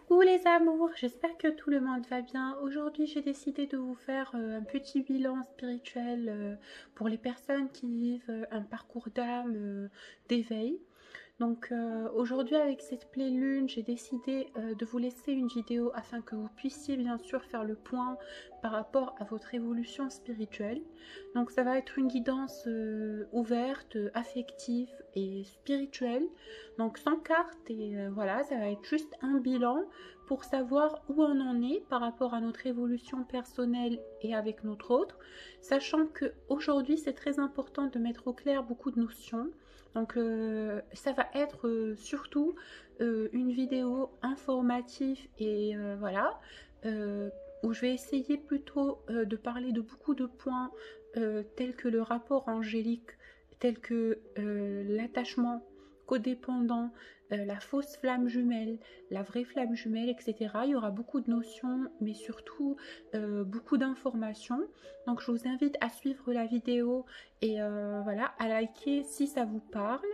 Coucou les amours, j'espère que tout le monde va bien. Aujourd'hui, j'ai décidé de vous faire un petit bilan spirituel pour les personnes qui vivent un parcours d'âme d'éveil. Donc aujourd'hui avec cette pleine lune, j'ai décidé de vous laisser une vidéo afin que vous puissiez bien sûr faire le point par rapport à votre évolution spirituelle. Donc ça va être une guidance ouverte, affective et spirituelle. Donc sans carte et voilà, ça va être juste un bilan pour savoir où on en est par rapport à notre évolution personnelle et avec notre autre. Sachant que aujourd'hui c'est très important de mettre au clair beaucoup de notions. Donc ça va être surtout une vidéo informative et voilà, où je vais essayer plutôt de parler de beaucoup de points tels que le rapport angélique, tels que l'attachement codépendant, la fausse flamme jumelle, la vraie flamme jumelle, etc. Il y aura beaucoup de notions, mais surtout beaucoup d'informations. Donc je vous invite à suivre la vidéo et voilà, à liker si ça vous parle.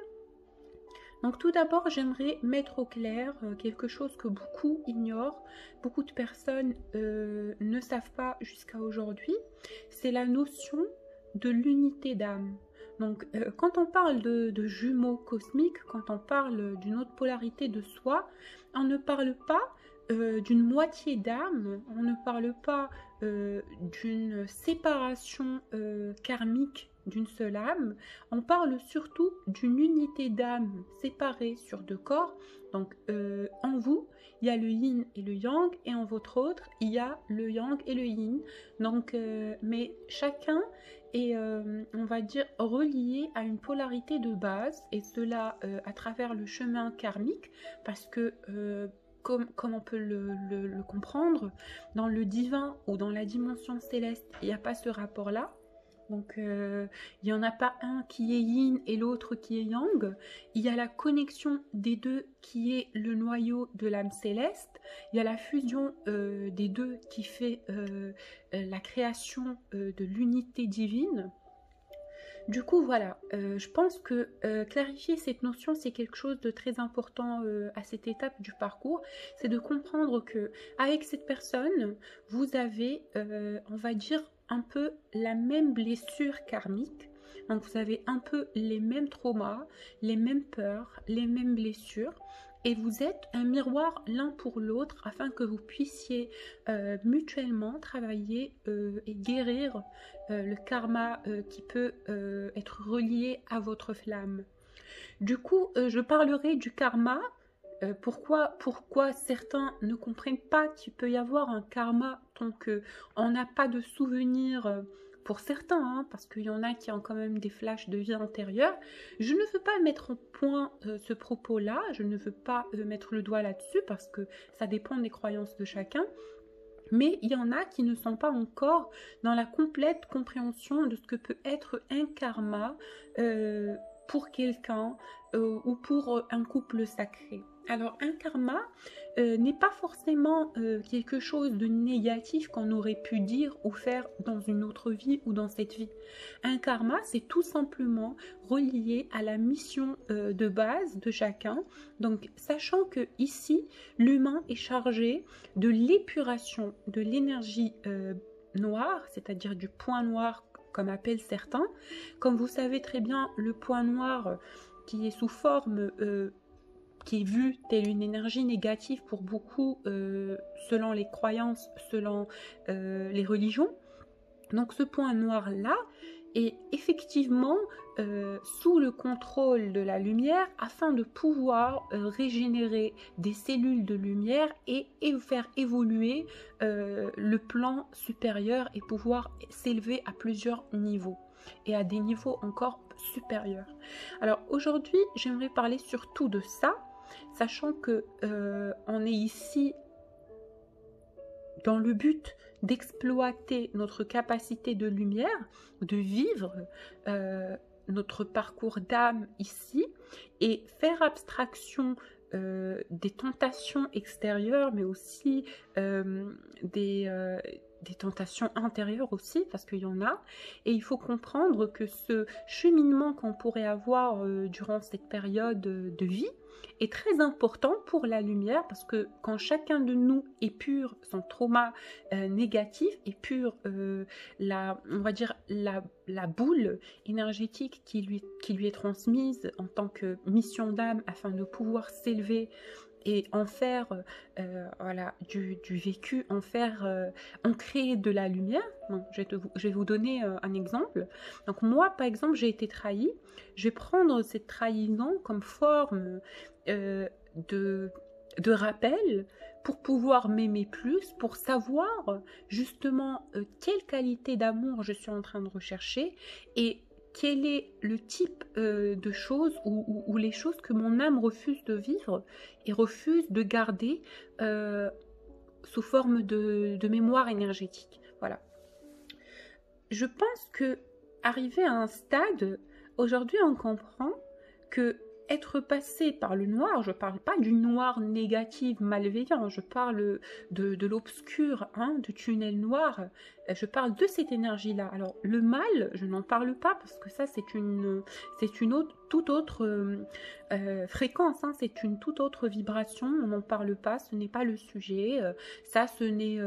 Donc tout d'abord, j'aimerais mettre au clair quelque chose que beaucoup ignorent, beaucoup de personnes ne savent pas jusqu'à aujourd'hui, c'est la notion de l'unité d'âme. Donc quand on parle de jumeaux cosmiques, quand on parle d'une autre polarité de soi, on ne parle pas d'une moitié d'âme, on ne parle pas d'une séparation karmique d'une seule âme, on parle surtout d'une unité d'âme séparée sur deux corps. Donc en vous, il y a le yin et le yang, et en votre autre, il y a le yang et le yin. Donc, mais chacun est, on va dire, relié à une polarité de base, et cela à travers le chemin karmique, parce que comme on peut le comprendre, dans le divin ou dans la dimension céleste, il n'y a pas ce rapport-là. Donc il n'y en a pas un qui est yin et l'autre qui est yang. Il y a la connexion des deux qui est le noyau de l'âme céleste. Il y a la fusion des deux qui fait la création de l'unité divine. Du coup, voilà, je pense que clarifier cette notion, c'est quelque chose de très important à cette étape du parcours. C'est de comprendre que avec cette personne, vous avez, on va dire, un peu la même blessure karmique. Donc, vous avez un peu les mêmes traumas, les mêmes peurs, les mêmes blessures. Et vous êtes un miroir l'un pour l'autre afin que vous puissiez mutuellement travailler et guérir le karma qui peut être relié à votre flamme. Du coup, je parlerai du karma. Pourquoi certains ne comprennent pas qu'il peut y avoir un karma tant qu'on n'a pas de souvenirs pour certains, hein, parce qu'il y en a qui ont quand même des flashs de vie antérieure. Je ne veux pas mettre en point ce propos-là, je ne veux pas mettre le doigt là-dessus parce que ça dépend des croyances de chacun. Mais il y en a qui ne sont pas encore dans la complète compréhension de ce que peut être un karma pour quelqu'un ou pour un couple sacré. Alors un karma n'est pas forcément quelque chose de négatif qu'on aurait pu dire ou faire dans une autre vie ou dans cette vie. Un karma, c'est tout simplement relié à la mission de base de chacun. Donc sachant que ici, l'humain est chargé de l'épuration de l'énergie noire, c'est-à-dire du point noir comme appellent certains. Comme vous savez très bien, le point noir qui est sous forme qui est vu telle une énergie négative pour beaucoup selon les croyances, selon les religions. Donc ce point noir-là est effectivement sous le contrôle de la lumière afin de pouvoir régénérer des cellules de lumière et faire évoluer le plan supérieur et pouvoir s'élever à plusieurs niveaux et à des niveaux encore supérieurs. Alors aujourd'hui, j'aimerais parler surtout de ça, sachant que on est ici dans le but d'exploiter notre capacité de lumière, de vivre notre parcours d'âme ici et faire abstraction des tentations extérieures, mais aussi des tentations intérieures aussi, parce qu'il y en a. Et il faut comprendre que ce cheminement qu'on pourrait avoir durant cette période de vie, est très important pour la lumière parce que quand chacun de nous épure son trauma négatif, épure on va dire la boule énergétique qui lui est transmise en tant que mission d'âme afin de pouvoir s'élever et en faire voilà, du vécu, en créer de la lumière. Donc, je vais vous donner un exemple. Donc moi, par exemple, j'ai été trahie. Je vais prendre cette trahison comme forme de rappel pour pouvoir m'aimer plus, pour savoir justement quelle qualité d'amour je suis en train de rechercher et quel est le type de choses ou les choses que mon âme refuse de vivre et refuse de garder sous forme de mémoire énergétique. Voilà. Je pense que arrivé à un stade, aujourd'hui on comprend que être passé par le noir, je ne parle pas du noir négatif, malveillant, je parle de l'obscur, hein, du tunnel noir, je parle de cette énergie-là. Alors, le mal, je n'en parle pas parce que ça, c'est une toute autre fréquence, hein, c'est une toute autre vibration, on n'en parle pas, ce n'est pas le sujet. Ça, ce n'est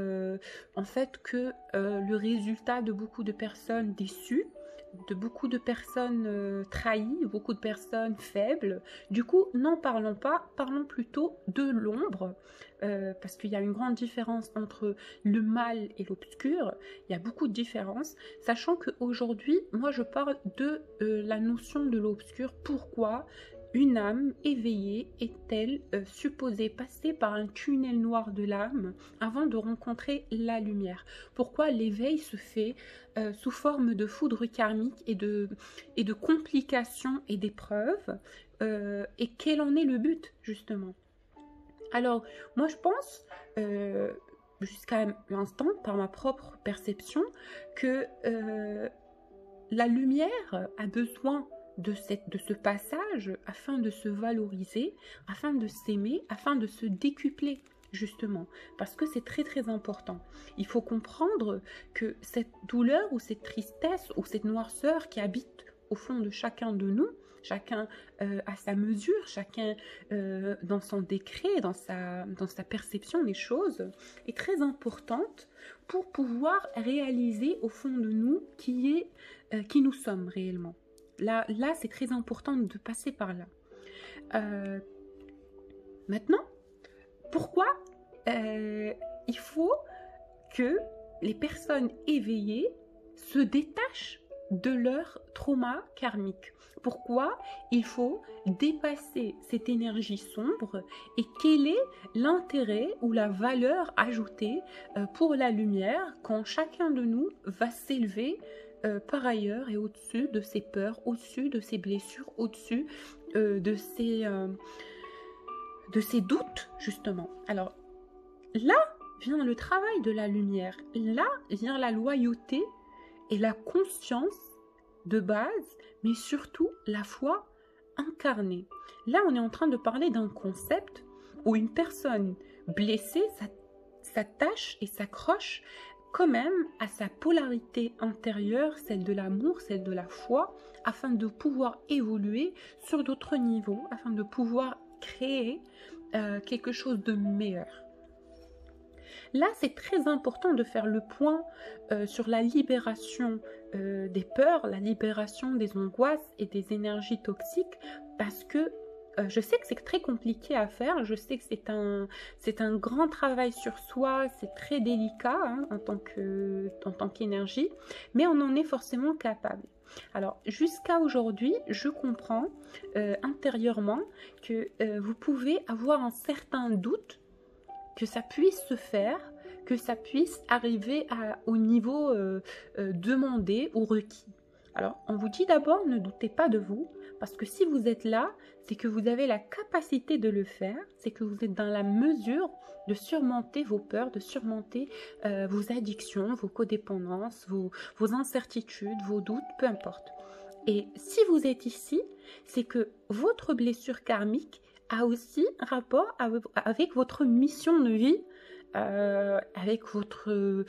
en fait que le résultat de beaucoup de personnes déçues, de beaucoup de personnes trahies, beaucoup de personnes faibles. Du coup, n'en parlons pas, parlons plutôt de l'ombre, parce qu'il y a une grande différence entre le mal et l'obscur. Il y a beaucoup de différences, sachant qu'aujourd'hui, moi je parle de la notion de l'obscur. Pourquoi une âme éveillée est-elle supposée passer par un tunnel noir de l'âme avant de rencontrer la lumière? Pourquoi l'éveil se fait sous forme de foudre karmique et de complications et d'épreuves, et quel en est le but justement? Alors moi je pense jusqu'à l'instant, par ma propre perception, que la lumière a besoin de ce passage afin de se valoriser, afin de s'aimer, afin de se décupler justement, parce que c'est très très important. Il faut comprendre que cette douleur ou cette tristesse ou cette noirceur qui habite au fond de chacun de nous, chacun à sa mesure, chacun dans son décret, dans sa perception des choses, est très importante pour pouvoir réaliser au fond de nous qui nous sommes réellement. Là c'est très important de passer par là. Maintenant, pourquoi il faut que les personnes éveillées se détachent de leur trauma karmique? Pourquoi il faut dépasser cette énergie sombre et quel est l'intérêt ou la valeur ajoutée pour la lumière quand chacun de nous va s'élever par ailleurs et au-dessus de ses peurs, au-dessus de ses blessures, au-dessus de ses doutes justement. Alors là vient le travail de la lumière, là vient la loyauté et la conscience de base, mais surtout la foi incarnée. Là, on est en train de parler d'un concept où une personne blessée s'attache et s'accroche quand même à sa polarité intérieure, celle de l'amour, celle de la foi, afin de pouvoir évoluer sur d'autres niveaux, afin de pouvoir créer quelque chose de meilleur. Là, c'est très important de faire le point sur la libération des peurs, la libération des angoisses et des énergies toxiques, parce que je sais que c'est très compliqué à faire, je sais que c'est un grand travail sur soi, c'est très délicat hein, en tant qu'énergie, mais on en est forcément capable. Alors, jusqu'à aujourd'hui, je comprends intérieurement que vous pouvez avoir un certain doute que ça puisse se faire, que ça puisse arriver au niveau demandé ou requis. Alors, on vous dit d'abord, ne doutez pas de vous, parce que si vous êtes là, c'est que vous avez la capacité de le faire, c'est que vous êtes dans la mesure de surmonter vos peurs, de surmonter vos addictions, vos codépendances, vos incertitudes, vos doutes, peu importe. Et si vous êtes ici, c'est que votre blessure karmique a aussi un rapport avec votre mission de vie avec votre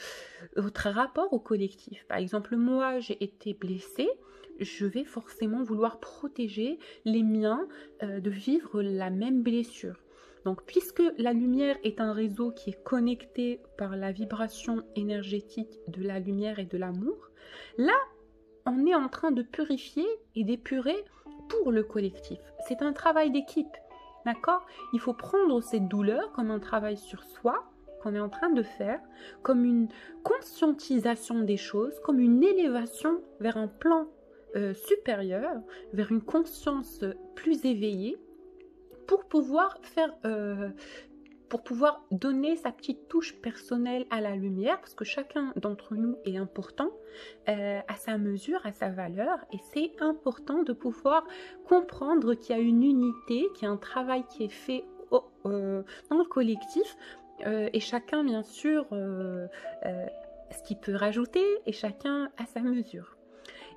rapport au collectif. Par exemple, moi, j'ai été blessée, je vais forcément vouloir protéger les miens de vivre la même blessure. Donc, puisque la lumière est un réseau qui est connecté par la vibration énergétique de la lumière et de l'amour, là, on est en train de purifier et d'épurer pour le collectif. C'est un travail d'équipe, d'accord? Il faut prendre cette douleur comme un travail sur soi, qu'on est en train de faire, comme une conscientisation des choses, comme une élévation vers un plan supérieur, vers une conscience plus éveillée, pour pouvoir donner sa petite touche personnelle à la lumière, parce que chacun d'entre nous est important à sa mesure, à sa valeur, et c'est important de pouvoir comprendre qu'il y a une unité, qu'il y a un travail qui est fait dans le collectif, et chacun, bien sûr, ce qu'il peut rajouter, et chacun à sa mesure.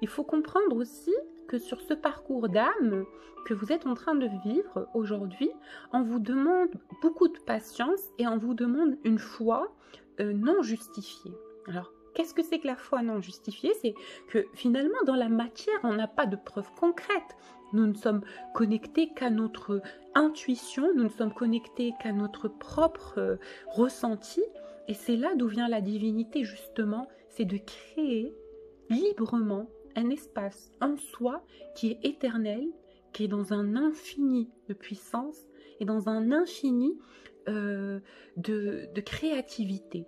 Il faut comprendre aussi que sur ce parcours d'âme que vous êtes en train de vivre aujourd'hui, on vous demande beaucoup de patience et on vous demande une foi non justifiée. Alors, qu'est-ce que c'est que la foi non justifiée? C'est que finalement, dans la matière, on n'a pas de preuves concrètes. Nous ne sommes connectés qu'à notre intuition, nous ne sommes connectés qu'à notre propre ressenti. Et c'est là d'où vient la divinité, justement, c'est de créer librement un espace en soi qui est éternel, qui est dans un infini de puissance et dans un infini de créativité.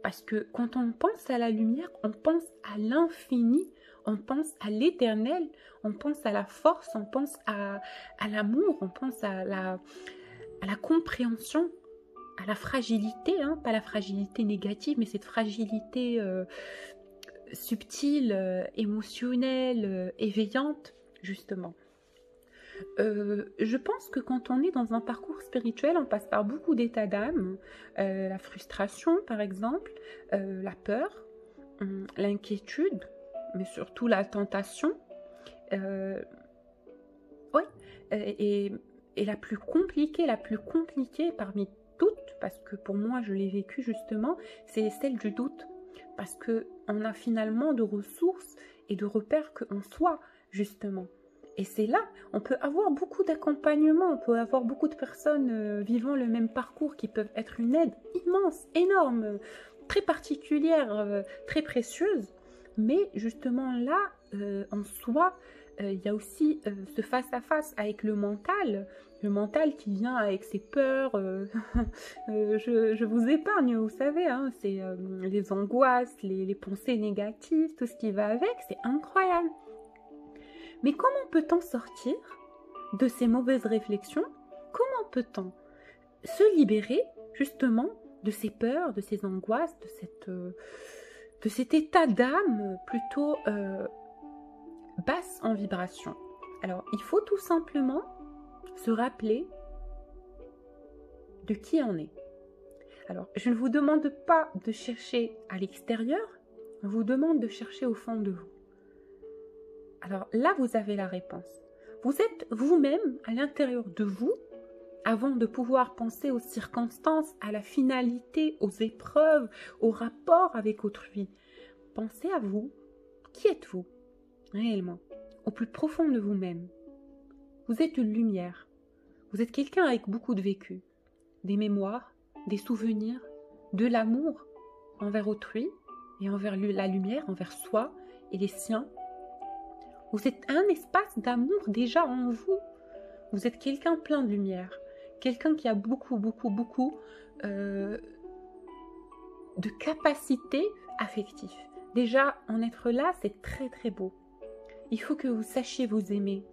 Parce que quand on pense à la lumière, on pense à l'infini, on pense à l'éternel, on pense à la force, on pense à l'amour, on pense à la compréhension, à la fragilité, hein, pas la fragilité négative, mais cette fragilité subtile, émotionnelle, éveillante, justement. Je pense que quand on est dans un parcours spirituel, on passe par beaucoup d'états d'âme, la frustration par exemple, la peur, l'inquiétude, mais surtout la tentation, ouais, et la plus compliquée parmi toutes, parce que pour moi je l'ai vécu justement, c'est celle du doute. Parce qu'on a finalement de ressources et de repères qu'en soi, justement. Et c'est là, on peut avoir beaucoup d'accompagnement, on peut avoir beaucoup de personnes vivant le même parcours qui peuvent être une aide immense, énorme, très particulière, très précieuse. Mais justement là, en soi, il y a aussi ce face-à-face avec le mental qui vient avec ses peurs. Je vous épargne, vous savez, hein, c'est les angoisses, les pensées négatives, tout ce qui va avec, c'est incroyable. Mais comment peut-on sortir de ces mauvaises réflexions? Comment peut-on se libérer justement de ces peurs, de ces angoisses, de cet état d'âme plutôt basse en vibration? Alors, il faut tout simplement se rappeler de qui on est. Alors, je ne vous demande pas de chercher à l'extérieur, je vous demande de chercher au fond de vous. Alors là, vous avez la réponse. Vous êtes vous-même à l'intérieur de vous, avant de pouvoir penser aux circonstances, à la finalité, aux épreuves, au rapport avec autrui. Pensez à vous. Qui êtes-vous, réellement, au plus profond de vous-même? Vous êtes une lumière. Vous êtes quelqu'un avec beaucoup de vécu, des mémoires, des souvenirs, de l'amour envers autrui et envers la lumière, envers soi et les siens. Vous êtes un espace d'amour déjà en vous. Vous êtes quelqu'un plein de lumière, quelqu'un qui a beaucoup de capacités affectives. Déjà, en être là, c'est très très beau. Il faut que vous sachiez vous aimer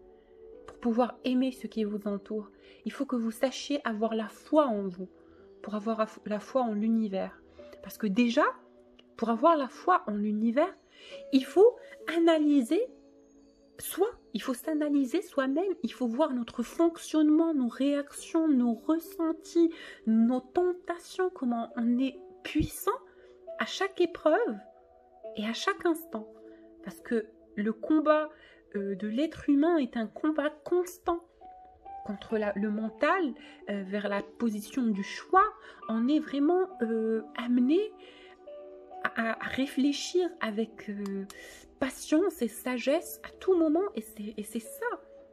pour pouvoir aimer ce qui vous entoure. Il faut que vous sachiez avoir la foi en vous, pour avoir la foi en l'univers. Parce que déjà, pour avoir la foi en l'univers, il faut analyser soi, il faut s'analyser soi-même, il faut voir notre fonctionnement, nos réactions, nos ressentis, nos tentations, comment on est puissant à chaque épreuve et à chaque instant. Parce que le combat de l'être humain est un combat constant. contre le mental, vers la position du choix, on est vraiment amené à réfléchir avec patience et sagesse à tout moment. Et c'est ça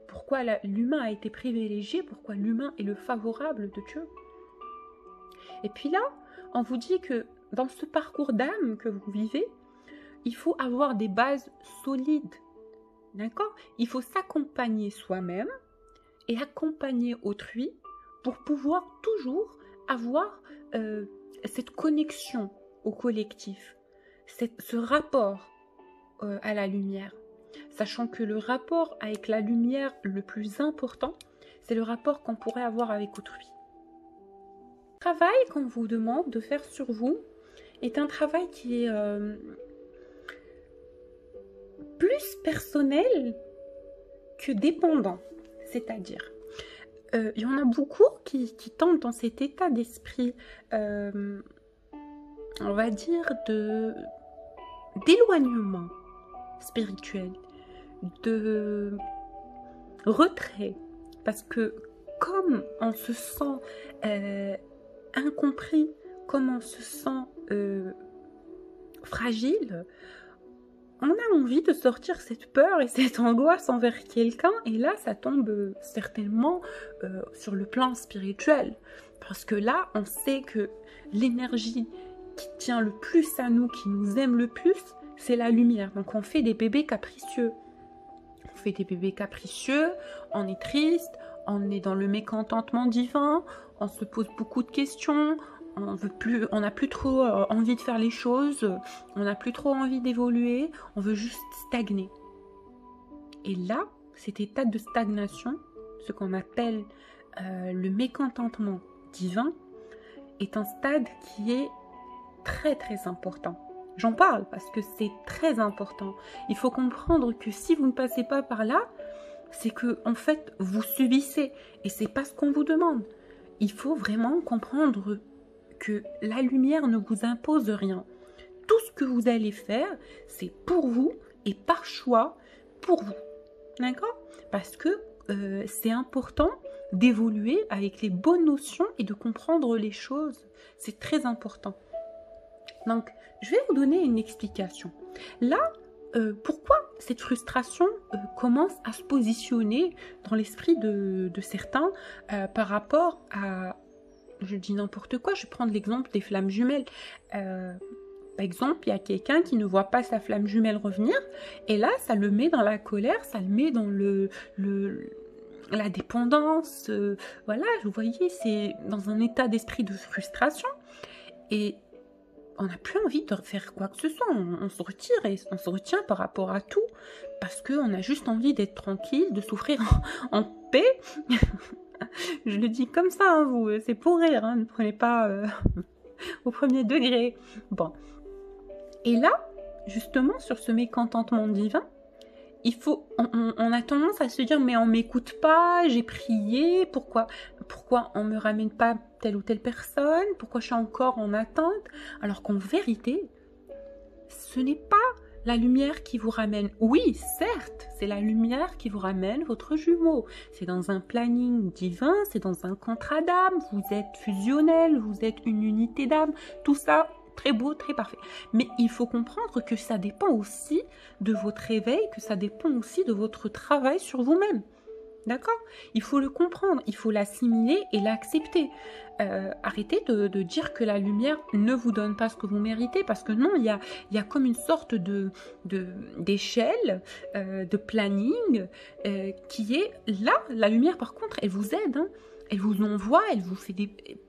pourquoi l'humain a été privilégié, pourquoi l'humain est le favorable de Dieu. Et puis là, on vous dit que dans ce parcours d'âme que vous vivez, il faut avoir des bases solides. D'accord? Il faut s'accompagner soi-même et accompagner autrui pour pouvoir toujours avoir cette connexion au collectif, ce rapport à la lumière. Sachant que le rapport avec la lumière le plus important, c'est le rapport qu'on pourrait avoir avec autrui. Le travail qu'on vous demande de faire sur vous est un travail qui est plus personnel que dépendant. C'est-à-dire, il y en a beaucoup qui tombent dans cet état d'esprit, on va dire, d'éloignement spirituel, de retrait. Parce que comme on se sent incompris, comme on se sent fragile, on a envie de sortir cette peur et cette angoisse envers quelqu'un, et là, ça tombe certainement sur le plan spirituel. Parce que là, on sait que l'énergie qui tient le plus à nous, qui nous aime le plus, c'est la lumière. Donc on fait des bébés capricieux. On fait des bébés capricieux, on est triste, on est dans le mécontentement divin, on se pose beaucoup de questions, on n'a plus trop envie de faire les choses, on n'a plus trop envie d'évoluer, on veut juste stagner. Et là, cet état de stagnation, ce qu'on appelle le mécontentement divin, est un stade qui est très très important. J'en parle parce que c'est très important. Il faut comprendre que si vous ne passez pas par là, c'est que en fait vous subissez et c'est pas ce qu'on vous demande. Il faut vraiment comprendre que la lumière ne vous impose rien. Tout ce que vous allez faire, c'est pour vous et par choix pour vous. D'accord? Parce que c'est important d'évoluer avec les bonnes notions et de comprendre les choses. C'est très important. Donc, je vais vous donner une explication. Là, pourquoi cette frustration commence à se positionner dans l'esprit de certains par rapport à... Je dis n'importe quoi, je vais prendre l'exemple des flammes jumelles. Par exemple, il y a quelqu'un qui ne voit pas sa flamme jumelle revenir, et là, ça le met dans la colère, ça le met dans la dépendance. Voilà, vous voyez, c'est dans un état d'esprit de frustration. Et on n'a plus envie de faire quoi que ce soit, on se retire et on se retient par rapport à tout, parce qu'on a juste envie d'être tranquille, de souffrir en paix. Je le dis comme ça, hein, vous, c'est pour rire, hein, ne prenez pas au premier degré. Bon. Et là, justement, sur ce mécontentement divin, on a tendance à se dire, mais on m'écoute pas, j'ai prié, pourquoi on me ramène pas telle ou telle personne, pourquoi je suis encore en attente, alors qu'en vérité, ce n'est pas la lumière qui vous ramène. Oui, certes, c'est la lumière qui vous ramène votre jumeau. C'est dans un planning divin, c'est dans un contrat d'âme, vous êtes fusionnel, vous êtes une unité d'âme, tout ça, très beau, très parfait. Mais il faut comprendre que ça dépend aussi de votre éveil, que ça dépend aussi de votre travail sur vous-même. D'accord? Il faut le comprendre, il faut l'assimiler et l'accepter. Arrêtez de dire que la lumière ne vous donne pas ce que vous méritez, parce que non, il y a comme une sorte d'échelle, de planning, qui est là. La lumière, par contre, elle vous aide, hein. Elle vous envoie, elle vous fait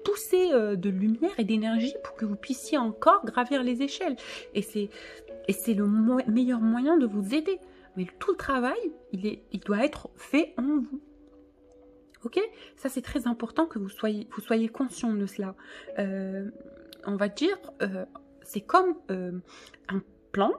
pousser de lumière et d'énergie pour que vous puissiez encore gravir les échelles. Et c'est le meilleur moyen de vous aider. Mais tout le travail, il doit être fait en vous. Ok? Ça, c'est très important que vous soyez conscient de cela. On va dire, c'est comme un plan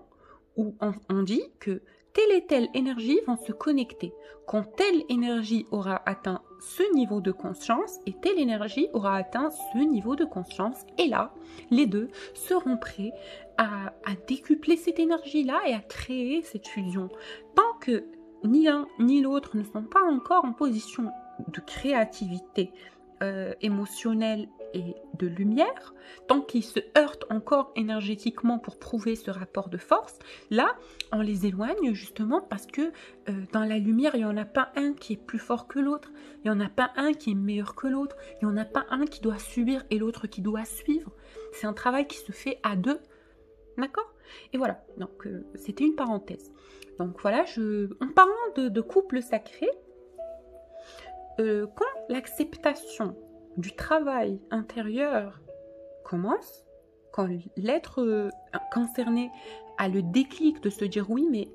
où on dit que telle et telle énergie vont se connecter. Quand telle énergie aura atteint ce niveau de conscience et telle énergie aura atteint ce niveau de conscience, et là, les deux seront prêts à décupler cette énergie-là et à créer cette fusion. Tant que ni l'un ni l'autre ne sont pas encore en position de créativité émotionnelle et de lumière, tant qu'ils se heurtent encore énergétiquement pour prouver ce rapport de force, là, on les éloigne justement parce que dans la lumière, il n'y en a pas un qui est plus fort que l'autre, il n'y en a pas un qui est meilleur que l'autre, il n'y en a pas un qui doit subir et l'autre qui doit suivre. C'est un travail qui se fait à deux, d'accord? Et voilà, donc c'était une parenthèse. Donc voilà, en parlant de couple sacré, quand l'acceptation du travail intérieur commence, quand l'être concerné a le déclic de se dire oui, mais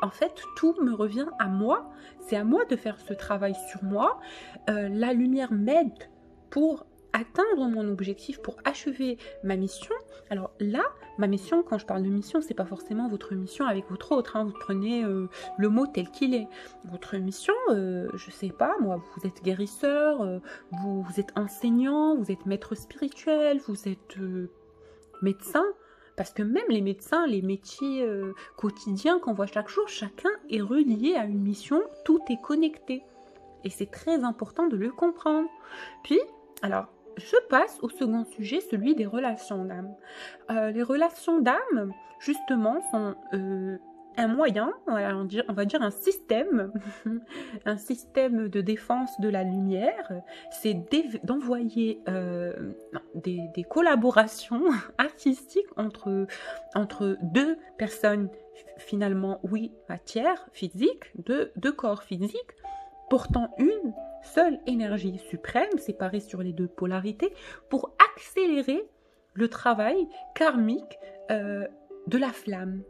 en fait, tout me revient à moi, c'est à moi de faire ce travail sur moi, la lumière m'aide pour atteindre mon objectif, pour achever ma mission. Alors là, ma mission, quand je parle de mission, c'est pas forcément votre mission avec votre autre, hein. Vous prenez le mot tel qu'il est. Votre mission, je sais pas, moi, vous êtes guérisseur, vous êtes enseignant, vous êtes maître spirituel, vous êtes médecin, parce que même les médecins, les métiers quotidiens qu'on voit chaque jour, chacun est relié à une mission, tout est connecté. Et c'est très important de le comprendre. Puis, alors, je passe au second sujet, celui des relations d'âme. Les relations d'âme, justement, sont un moyen, on va dire un système, un système de défense de la lumière. C'est d'envoyer des collaborations artistiques entre deux personnes, finalement, oui, matière physique, deux corps physiques, portant une seule énergie suprême, séparée sur les deux polarités, pour accélérer le travail karmique de la flamme,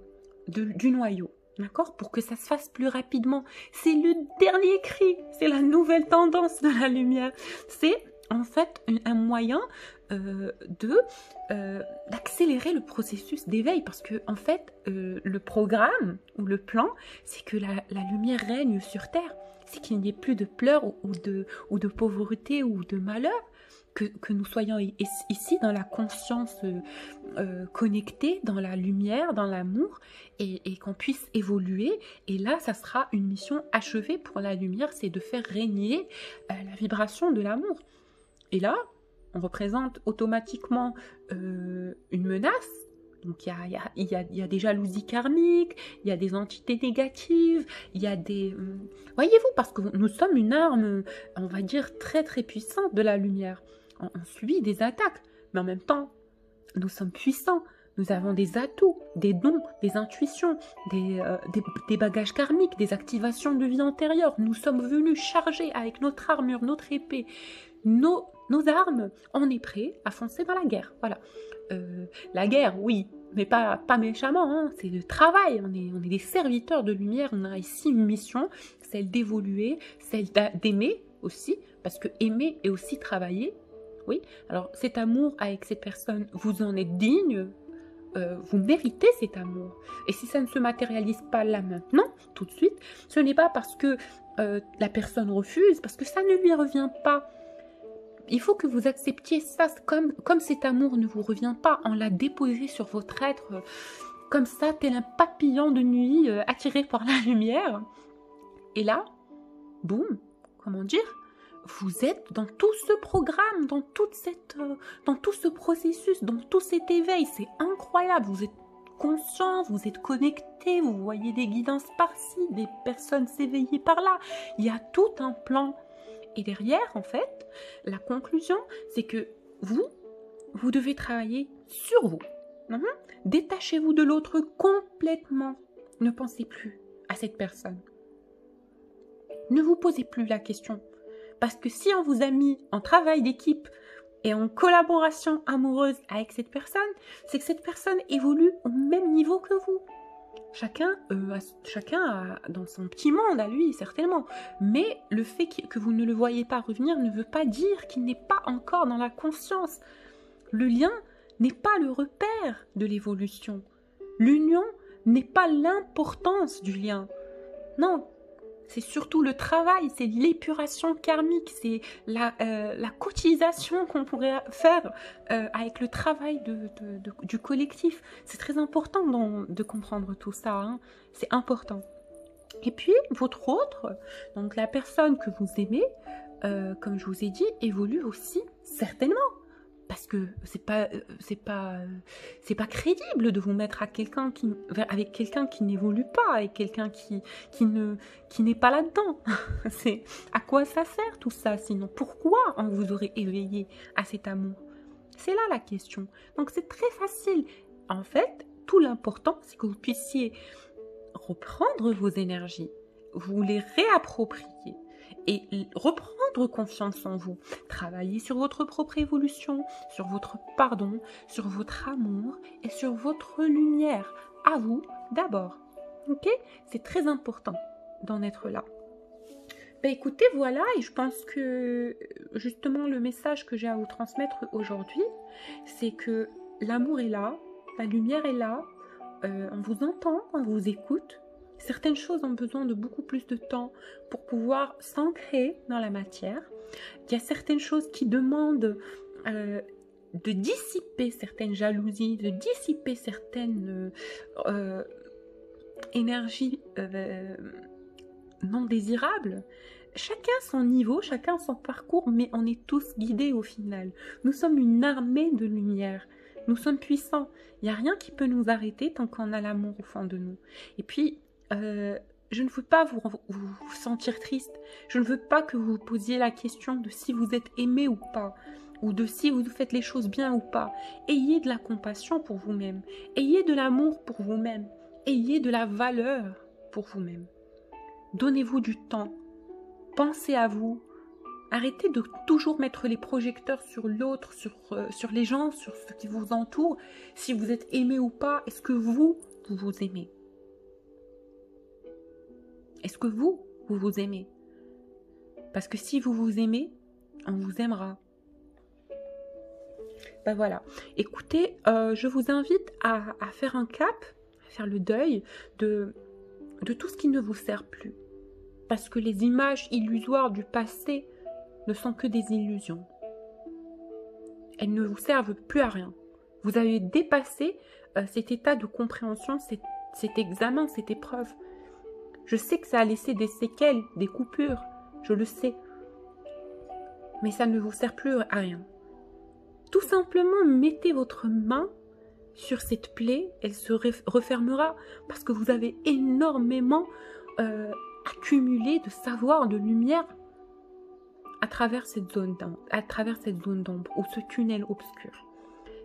du noyau, d'accord? Pour que ça se fasse plus rapidement. C'est le dernier cri, c'est la nouvelle tendance de la lumière. C'est en fait un moyen d'accélérer le processus d'éveil, parce que en fait, le programme ou le plan, c'est que la lumière règne sur Terre. C'est qu'il n'y ait plus de pleurs ou de pauvreté ou de malheur, que nous soyons ici dans la conscience connectée, dans la lumière, dans l'amour, et qu'on puisse évoluer. Et là, ça sera une mission achevée pour la lumière, c'est de faire régner la vibration de l'amour. Et là, on représente automatiquement une menace. Donc il y a des jalousies karmiques, il y a des entités négatives, il y a des... Voyez-vous, parce que nous sommes une arme, on va dire, très très puissante de la lumière. On subit des attaques, mais en même temps, nous sommes puissants. Nous avons des atouts, des dons, des intuitions, des bagages karmiques, des activations de vie antérieure. Nous sommes venus chargés avec notre armure, notre épée, nos armes. On est prêts à foncer dans la guerre. Voilà. La guerre, oui, mais pas méchamment, hein, c'est le travail, on est des serviteurs de lumière, on a ici une mission, celle d'évoluer, celle d'aimer aussi, parce que aimer est aussi travailler, oui. Alors cet amour avec cette personne, vous en êtes digne, vous méritez cet amour, et si ça ne se matérialise pas là maintenant, tout de suite, ce n'est pas parce que la personne refuse, parce que ça ne lui revient pas. Il faut que vous acceptiez ça, comme cet amour ne vous revient pas, on l'a déposé sur votre être, comme ça, tel un papillon de nuit attiré par la lumière. Et là, boum, comment dire, vous êtes dans tout ce programme, dans tout ce processus, dans tout cet éveil, c'est incroyable, vous êtes conscient, vous êtes connecté, vous voyez des guidances par-ci, des personnes s'éveiller par-là, il y a tout un plan. Et derrière, en fait, la conclusion, c'est que vous devez travailler sur vous. Détachez-vous de l'autre complètement. Ne pensez plus à cette personne. Ne vous posez plus la question. Parce que si on vous a mis en travail d'équipe et en collaboration amoureuse avec cette personne, c'est que cette personne évolue au même niveau que vous. Chacun a dans son petit monde à lui, certainement. Mais le fait que vous ne le voyez pas revenir ne veut pas dire qu'il n'est pas encore dans la conscience. Le lien n'est pas le repère de l'évolution. L'union n'est pas l'importance du lien. Non, c'est surtout le travail, c'est l'épuration karmique, c'est la cotisation qu'on pourrait faire avec le travail du collectif. C'est très important de comprendre tout ça, hein. C'est important. Et puis, votre autre, donc la personne que vous aimez, comme je vous ai dit, évolue aussi certainement. Parce que c'est pas crédible de vous mettre avec quelqu'un qui n'évolue pas, avec quelqu'un qui n'est pas là-dedans. C'est à quoi ça sert tout ça sinon? Pourquoi on vous aurait éveillé à cet amour? C'est là la question. Donc c'est très facile. En fait, tout l'important, c'est que vous puissiez reprendre vos énergies, vous les réapproprier et reprendre confiance en vous. Travailler sur votre propre évolution, sur votre pardon, sur votre amour et sur votre lumière. À vous d'abord. Ok? C'est très important d'en être là. Ben écoutez, voilà, et je pense que justement le message que j'ai à vous transmettre aujourd'hui, c'est que l'amour est là, la lumière est là, on vous entend, on vous écoute. Certaines choses ont besoin de beaucoup plus de temps pour pouvoir s'ancrer dans la matière. Il y a certaines choses qui demandent de dissiper certaines jalousies, de dissiper certaines énergies non désirables. Chacun son niveau, chacun son parcours, mais on est tous guidés au final. Nous sommes une armée de lumière. Nous sommes puissants. Il n'y a rien qui peut nous arrêter tant qu'on a l'amour au fond de nous. Et puis, je ne veux pas vous sentir triste. Je ne veux pas que vous vous posiez la question de si vous êtes aimé ou pas, ou de si vous faites les choses bien ou pas. Ayez de la compassion pour vous-même. Ayez de l'amour pour vous-même. Ayez de la valeur pour vous-même. Donnez-vous du temps. Pensez à vous. Arrêtez de toujours mettre les projecteurs sur l'autre, sur les gens, sur ce qui vous entoure. Si vous êtes aimé ou pas, est-ce que vous vous aimez? Est-ce que vous vous aimez? Parce que si vous vous aimez, on vous aimera. Ben voilà. Écoutez, je vous invite à faire un cap, à faire le deuil de tout ce qui ne vous sert plus. Parce que les images illusoires du passé ne sont que des illusions. Elles ne vous servent plus à rien. Vous avez dépassé cet état de compréhension, cet examen, cette épreuve. Je sais que ça a laissé des séquelles, des coupures, je le sais. Mais ça ne vous sert plus à rien. Tout simplement, mettez votre main sur cette plaie, elle se refermera parce que vous avez énormément accumulé de savoir, de lumière à travers cette zone d'ombre ou ce tunnel obscur.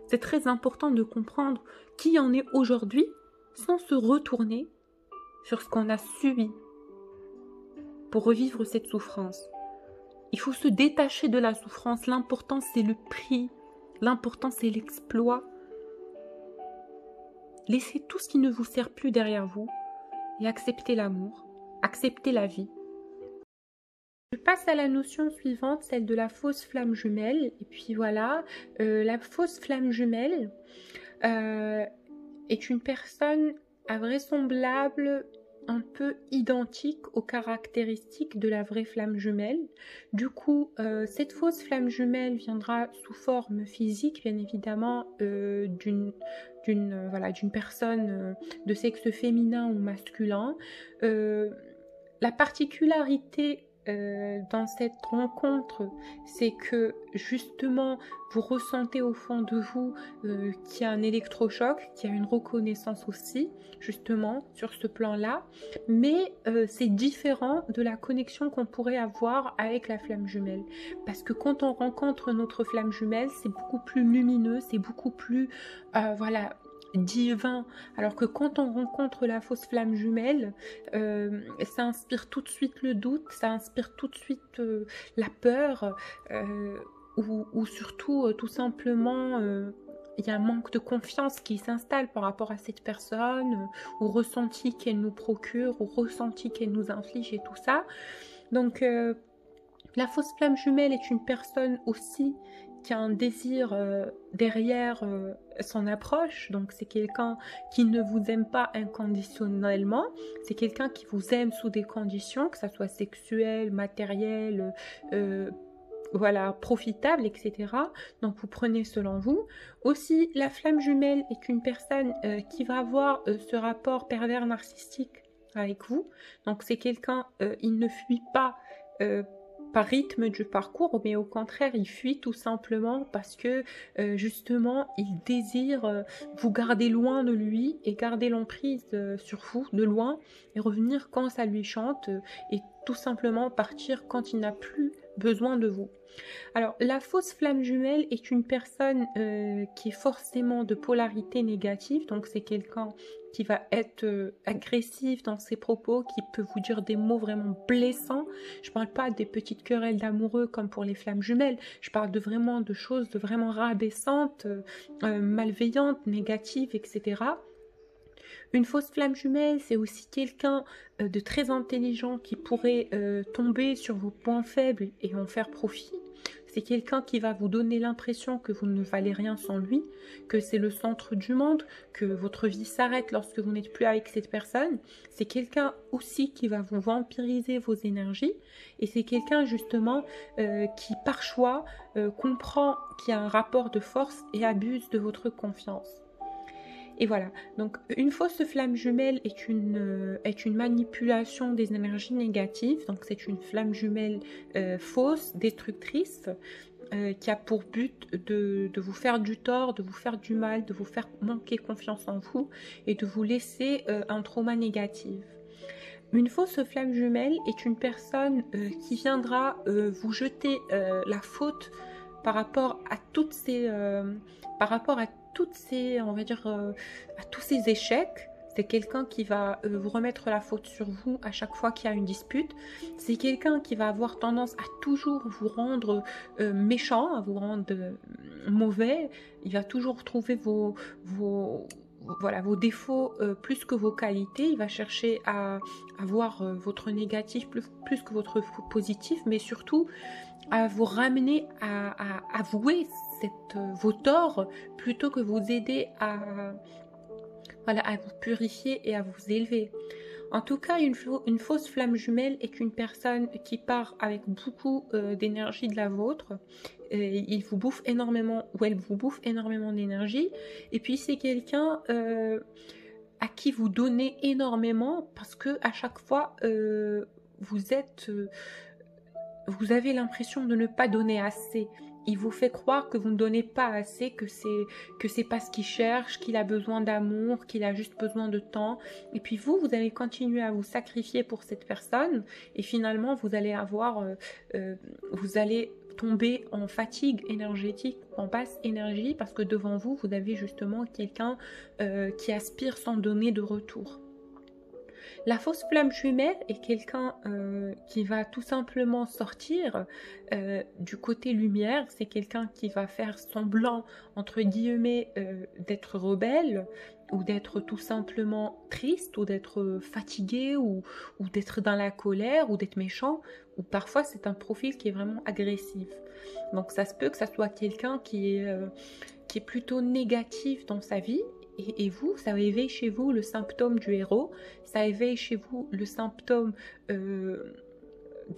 C'est très important de comprendre qui en est aujourd'hui sans se retourner sur ce qu'on a subi pour revivre cette souffrance. Il faut se détacher de la souffrance. L'important, c'est le prix. L'important, c'est l'exploit. Laissez tout ce qui ne vous sert plus derrière vous et acceptez l'amour, acceptez la vie. Je passe à la notion suivante, celle de la fausse flamme jumelle. Et puis voilà, la fausse flamme jumelle est une personne invraisemblable, un peu identique aux caractéristiques de la vraie flamme jumelle. Du coup, cette fausse flamme jumelle viendra sous forme physique, bien évidemment, d'une personne de sexe féminin ou masculin. La particularité dans cette rencontre, c'est que justement vous ressentez au fond de vous qu'il y a un électrochoc, qu'il y a une reconnaissance aussi justement sur ce plan-là, mais c'est différent de la connexion qu'on pourrait avoir avec la flamme jumelle, parce que quand on rencontre notre flamme jumelle, c'est beaucoup plus lumineux, c'est beaucoup plus divin, alors que quand on rencontre la fausse flamme jumelle, ça inspire tout de suite le doute, ça inspire tout de suite la peur, ou surtout tout simplement il y a un manque de confiance qui s'installe par rapport à cette personne, au ressenti qu'elle nous procure, au ressenti qu'elle nous inflige et tout ça. Donc la fausse flamme jumelle est une personne aussi qui a un désir derrière son approche, donc c'est quelqu'un qui ne vous aime pas inconditionnellement, c'est quelqu'un qui vous aime sous des conditions, que ça soit sexuelle, matérielle, profitable, etc. Donc vous prenez selon vous. Aussi, la flamme jumelle est une personne qui va avoir ce rapport pervers narcissique avec vous, donc c'est quelqu'un, il ne fuit pas par rythme du parcours, mais au contraire, il fuit tout simplement parce que justement, il désire vous garder loin de lui et garder l'emprise sur vous de loin et revenir quand ça lui chante et tout simplement partir quand il n'a plus besoin de vous. Alors, la fausse flamme jumelle est une personne qui est forcément de polarité négative, donc c'est quelqu'un qui va être agressif dans ses propos, qui peut vous dire des mots vraiment blessants. Je ne parle pas des petites querelles d'amoureux comme pour les flammes jumelles, je parle de vraiment de choses de vraiment rabaissantes, malveillantes, négatives, etc. Une fausse flamme jumelle, c'est aussi quelqu'un de très intelligent qui pourrait tomber sur vos points faibles et en faire profit. C'est quelqu'un qui va vous donner l'impression que vous ne valez rien sans lui, que c'est le centre du monde, que votre vie s'arrête lorsque vous n'êtes plus avec cette personne. C'est quelqu'un aussi qui va vous vampiriser vos énergies. Et c'est quelqu'un justement qui par choix comprend qu'il y a un rapport de force et abuse de votre confiance. Et voilà, donc une fausse flamme jumelle est une manipulation des énergies négatives, donc c'est une flamme jumelle fausse, destructrice, qui a pour but de vous faire du tort, de vous faire du mal, de vous faire manquer confiance en vous et de vous laisser un trauma négatif. Une fausse flamme jumelle est une personne qui viendra vous jeter la faute par rapport à toutes ces... on va dire, à tous ces échecs. C'est quelqu'un qui va vous remettre la faute sur vous à chaque fois qu'il y a une dispute. C'est quelqu'un qui va avoir tendance à toujours vous rendre méchant, à vous rendre mauvais. Il va toujours trouver vos défauts plus que vos qualités. Il va chercher à voir votre négatif plus que votre positif, mais surtout à vous ramener à avouer vos torts plutôt que vous aider à vous purifier et à vous élever. En tout cas, une fausse flamme jumelle est une personne qui part avec beaucoup d'énergie de la vôtre. Il vous bouffe énormément, ou elle vous bouffe énormément d'énergie. Et puis c'est quelqu'un à qui vous donnez énormément parce que à chaque fois vous avez l'impression de ne pas donner assez. Il vous fait croire que vous ne donnez pas assez, que c'est pas ce qu'il cherche, qu'il a besoin d'amour, qu'il a juste besoin de temps. Et puis vous allez continuer à vous sacrifier pour cette personne et finalement vous allez tomber en fatigue énergétique, en basse énergie parce que devant vous avez justement quelqu'un qui aspire sans donner de retour. La fausse flamme jumelle est quelqu'un qui va tout simplement sortir du côté lumière. C'est quelqu'un qui va faire semblant, entre guillemets, d'être rebelle ou d'être tout simplement triste ou d'être fatigué ou d'être dans la colère ou d'être méchant. Ou parfois c'est un profil qui est vraiment agressif. Donc ça se peut que ça soit quelqu'un qui est plutôt négatif dans sa vie. Et vous, ça éveille chez vous le symptôme du héros, ça éveille chez vous le symptôme de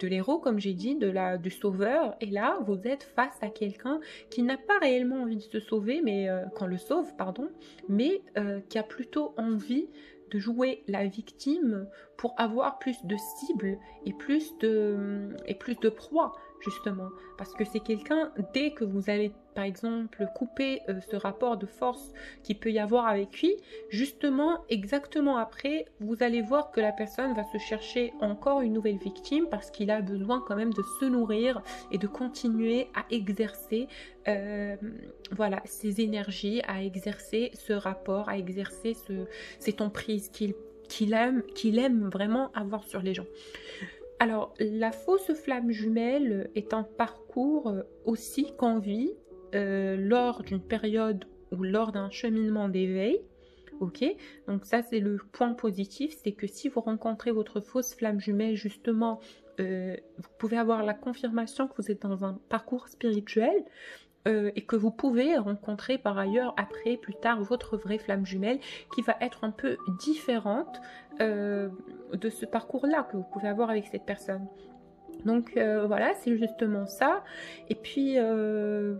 l'héros, comme j'ai dit, du sauveur. Et là, vous êtes face à quelqu'un qui n'a pas réellement envie de se sauver, mais qu'on le sauve, pardon, mais qui a plutôt envie de jouer la victime pour avoir plus de cibles et plus de proies, justement. Parce que c'est quelqu'un, dès que vous allez, par exemple, couper ce rapport de force qu'il peut y avoir avec lui, justement, exactement après, vous allez voir que la personne va se chercher encore une nouvelle victime parce qu'il a besoin quand même de se nourrir et de continuer à exercer ses énergies, à exercer ce rapport, à exercer cette emprise qu'il aime vraiment avoir sur les gens. Alors, la fausse flamme jumelle est un parcours aussi qu'on vit lors d'une période ou lors d'un cheminement d'éveil. Ok, donc ça c'est le point positif, c'est que si vous rencontrez votre fausse flamme jumelle, justement, vous pouvez avoir la confirmation que vous êtes dans un parcours spirituel. Et que vous pouvez rencontrer par ailleurs après, plus tard, votre vraie flamme jumelle qui va être un peu différente de ce parcours-là que vous pouvez avoir avec cette personne. Donc voilà, c'est justement ça. Et puis, je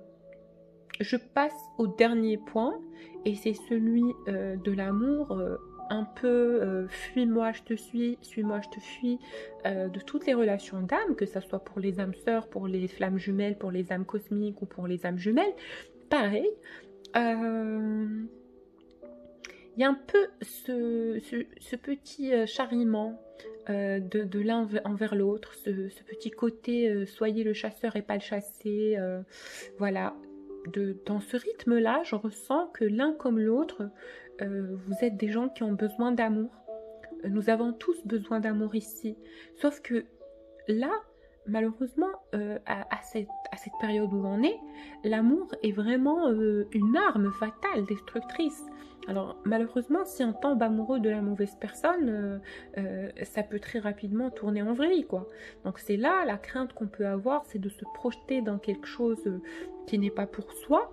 passe au dernier point et c'est celui de l'amour un peu fuis-moi, je te suis-moi, je te fuis, de toutes les relations d'âme, que ce soit pour les âmes sœurs, pour les flammes jumelles, pour les âmes cosmiques ou pour les âmes jumelles, pareil. Il y a un peu ce petit charriement de l'un envers l'autre, ce petit côté soyez le chasseur et pas le chassé, voilà. Dans ce rythme-là, je ressens que l'un comme l'autre, vous êtes des gens qui ont besoin d'amour. Nous avons tous besoin d'amour ici. Sauf que là, malheureusement, à cette période où on est, l'amour est vraiment une arme fatale, destructrice. Alors, malheureusement, si on tombe amoureux de la mauvaise personne, ça peut très rapidement tourner en vrille, quoi. Donc, c'est là la crainte qu'on peut avoir, c'est de se projeter dans quelque chose qui n'est pas pour soi,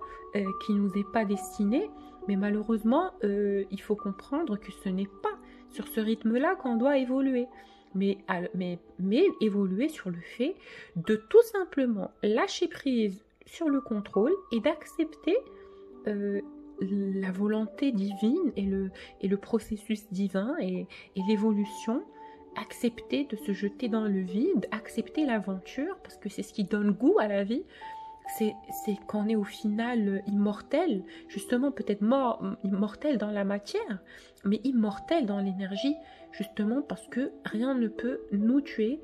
qui nous est pas destiné. Mais malheureusement, il faut comprendre que ce n'est pas sur ce rythme-là qu'on doit évoluer. Mais évoluer sur le fait de tout simplement lâcher prise sur le contrôle et d'accepter la volonté divine et le processus divin et l'évolution, accepter de se jeter dans le vide, accepter l'aventure, parce que c'est ce qui donne goût à la vie. C'est qu'on est au final immortel, justement peut-être immortel dans la matière, mais immortel dans l'énergie, justement parce que rien ne peut nous tuer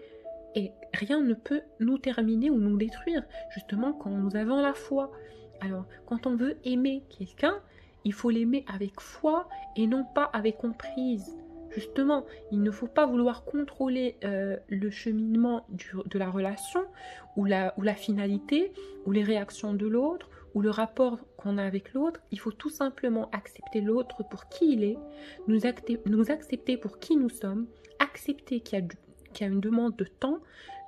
et rien ne peut nous terminer ou nous détruire, justement quand nous avons la foi. Alors, quand on veut aimer quelqu'un, il faut l'aimer avec foi et non pas avec emprise. Justement, il ne faut pas vouloir contrôler le cheminement de la relation ou la finalité ou les réactions de l'autre ou le rapport qu'on a avec l'autre. Il faut tout simplement accepter l'autre pour qui il est, nous accepter pour qui nous sommes, accepter qu'il y a une demande de temps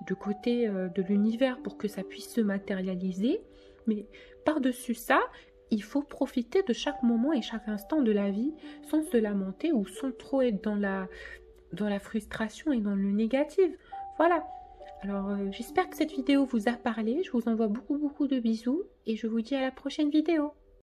de côté de l'univers pour que ça puisse se matérialiser. Mais par-dessus ça, il faut profiter de chaque moment et chaque instant de la vie sans se lamenter ou sans trop être dans la frustration et dans le négatif. Voilà. Alors, j'espère que cette vidéo vous a parlé. Je vous envoie beaucoup de bisous et je vous dis à la prochaine vidéo.